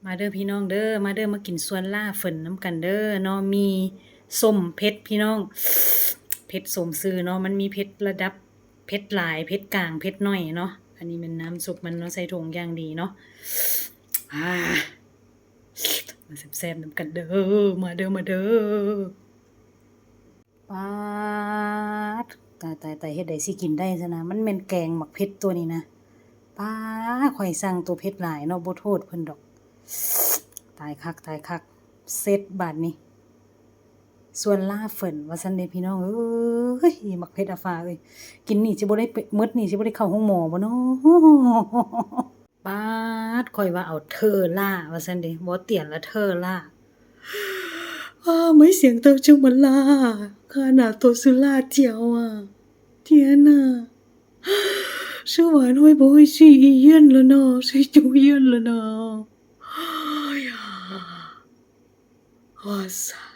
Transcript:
มาเด้อพี่น้องเด้อมาเด้อมากินส่วนล่าฝนน้ำกันเด้อเนาะมีส้มเผ็ดพี่น้องเผ็ดสมซื่อเนาะมันมีเผ็ดระดับเผ็ดหลายเผ็ดกลางเผ็ดน้อยเนาะอันนี้เป็นน้ำซุปมันเนาะใส่ถุงอย่างดีเนาะมาแซ่บๆน้ำกันเด้อมาเด้อมาเด้อป๊าดตายเฮ็ดได้สิกินได้ซะนะมันแม่นแกงหมักเผ็ดตัวนี้นะป๊าข่อยสั่งตัวเผ็ดหลายเนาะบ่โทษเพิ่นดอก ตายคักเซตบาดนี้ส่วนล่าฝนว่าซั่นเด้พี่น้องเอ้ยมักเผ็ดอะฟ้าเอ้ยกินนี่สิบ่ได้มื้อนี่สิบ่ได้เข้าห้องหมอบ่เนาะป๊าดข่อยว่าเอาเธอล่าว่าซั่นเด้บ่เตียนละเธอล่าไม่เสียงเต้าจึงมันล่าขนาดตัวสุล่าเจียวอ่ะ天呐吃完会不会去医院了呢？去住院了呢？哎呀！哇塞！